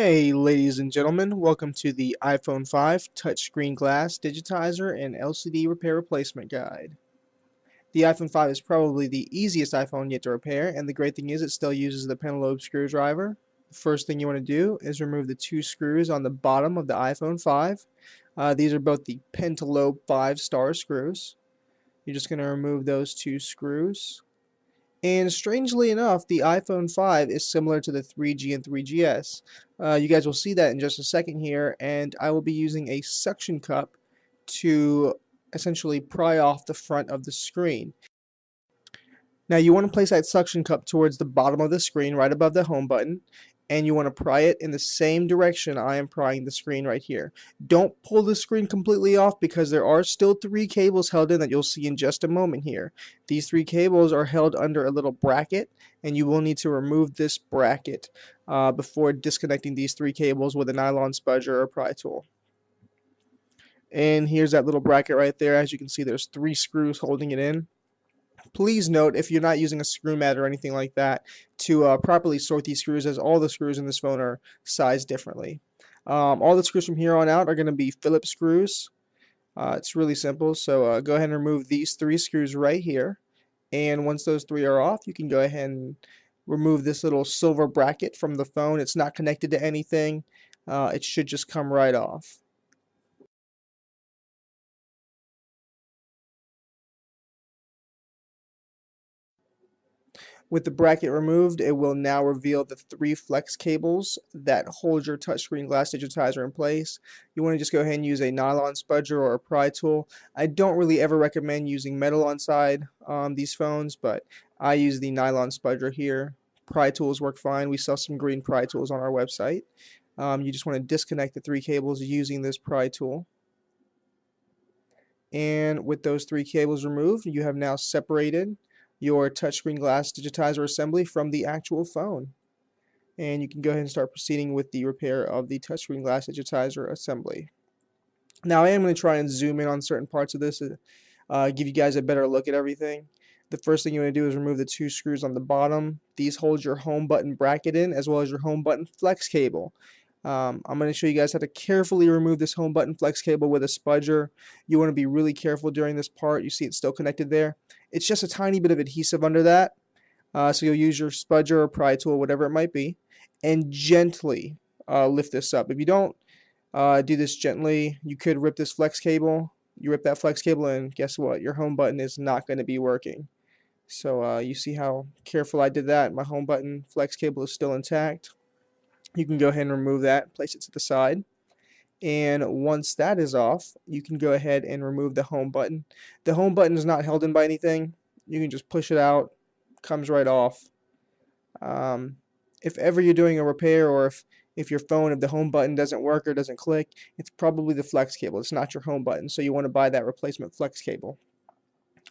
Hey ladies and gentlemen, welcome to the iPhone 5 touchscreen glass digitizer and LCD repair replacement guide. The iPhone 5 is probably the easiest iPhone yet to repair, and the great thing is it still uses the pentalobe screwdriver. The first thing you want to do is remove the two screws on the bottom of the iPhone 5. These are both the pentalobe 5-star screws. You're just going to remove those two screws. And strangely enough, the iPhone 5 is similar to the 3G and 3GS. You guys will see that in just a second here, and I will be using a suction cup to essentially pry off the front of the screen. Now you want to place that suction cup towards the bottom of the screen, right above the home button, and you want to pry it in the same direction I am prying the screen right here. Don't pull the screen completely off because there are still three cables held in that you'll see in just a moment here. These three cables are held under a little bracket, and you will need to remove this bracket before disconnecting these three cables with a nylon spudger or pry tool. And here's that little bracket right there. As you can see, there's three screws holding it in. Please note, if you're not using a screw mat or anything like that, to properly sort these screws, as all the screws in this phone are sized differently. All the screws from here on out are going to be Phillips screws. It's really simple, so go ahead and remove these three screws right here. And once those three are off, you can go ahead and remove this little silver bracket from the phone. It's not connected to anything. It should just come right off. With the bracket removed, it will now reveal the three flex cables that hold your touchscreen glass digitizer in place. You want to just go ahead and use a nylon spudger or a pry tool. I don't really ever recommend using metal on these phones, but I use the nylon spudger here. Pry tools work fine. We sell some green pry tools on our website. You just want to disconnect the three cables using this pry tool. And with those three cables removed, you have now separated your touchscreen glass digitizer assembly from the actual phone. And you can go ahead and start proceeding with the repair of the touchscreen glass digitizer assembly. Now I am going to try and zoom in on certain parts of this, give you guys a better look at everything. The first thing you want to do is remove the two screws on the bottom. These hold your home button bracket in, as well as your home button flex cable. I'm going to show you guys how to carefully remove this home button flex cable with a spudger. You want to be really careful during this part. You see it's still connected there. It's just a tiny bit of adhesive under that. So you'll use your spudger or pry tool, whatever it might be, and gently lift this up. If you don't do this gently, you could rip this flex cable. You rip that flex cable and guess what? Your home button is not going to be working. So you see how careful I did that. My home button flex cable is still intact. You can go ahead and remove that, place it to the side. And once that is off, you can go ahead and remove the home button. The home button is not held in by anything. You can just push it out, comes right off. If ever you're doing a repair, or if your phone, if the home button doesn't work or doesn't click, it's probably the flex cable. It's not your home button, so you want to buy that replacement flex cable.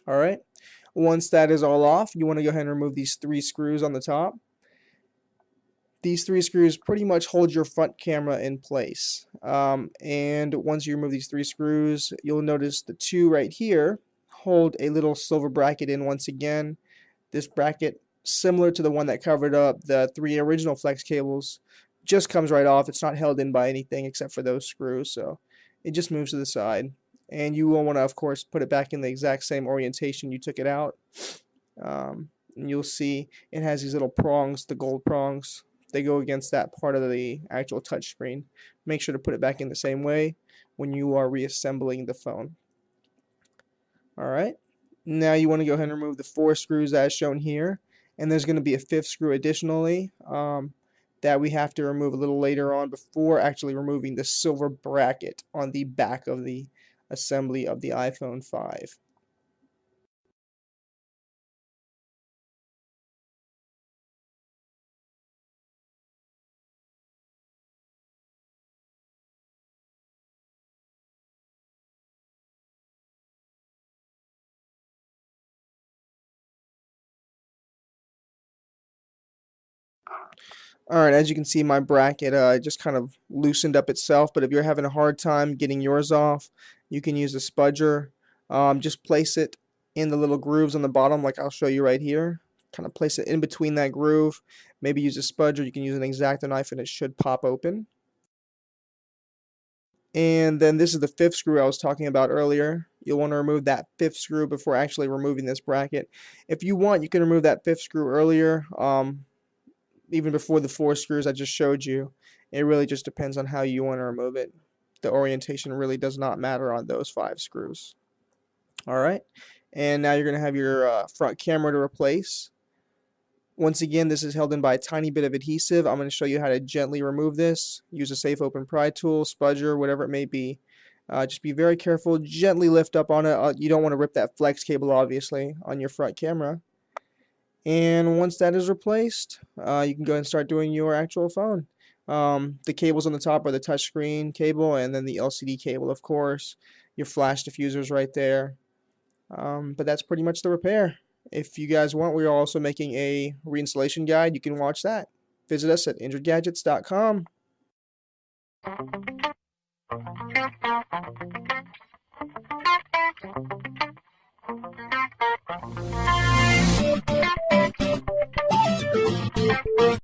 Alright, once that is all off, you want to go ahead and remove these three screws on the top. These three screws pretty much hold your front camera in place. And once you remove these three screws, you'll notice the two right here hold a little silver bracket in once again. This bracket, similar to the one that covered up the three original flex cables, just comes right off. It's not held in by anything except for those screws, so it just moves to the side. And you will want to, of course, put it back in the exact same orientation you took it out. And you'll see it has these little prongs, the gold prongs. They go against that part of the actual touchscreen. Make sure to put it back in the same way when you are reassembling the phone. Alright, now you want to go ahead and remove the four screws as shown here, and there's going to be a fifth screw additionally that we have to remove a little later on before actually removing the silver bracket on the back of the assembly of the iPhone 5. Alright, as you can see, my bracket just kind of loosened up itself, but if you're having a hard time getting yours off, you can use a spudger. Just place it in the little grooves on the bottom like I'll show you right here. kind of place it in between that groove. Maybe use a spudge, or you can use an X-Acto knife and it should pop open. And then this is the fifth screw I was talking about earlier. You'll want to remove that fifth screw before actually removing this bracket. If you want, you can remove that fifth screw earlier, even before the four screws I just showed you. It really just depends on how you want to remove it. The orientation really does not matter on those 5 screws. All right, and now you're going to have your front camera to replace. Once again, this is held in by a tiny bit of adhesive. I'm going to show you how to gently remove this. Use a safe open pry tool, spudger, whatever it may be. Just be very careful. Gently lift up on it. You don't want to rip that flex cable, obviously, on your front camera. And once that is replaced, you can go ahead and start doing your actual phone. The cables on the top are the touchscreen cable and then the LCD cable, of course. Your flash diffusers right there. But that's pretty much the repair. If you guys want, we're also making a reinstallation guide. You can watch that. Visit us at injuredgadgets.com.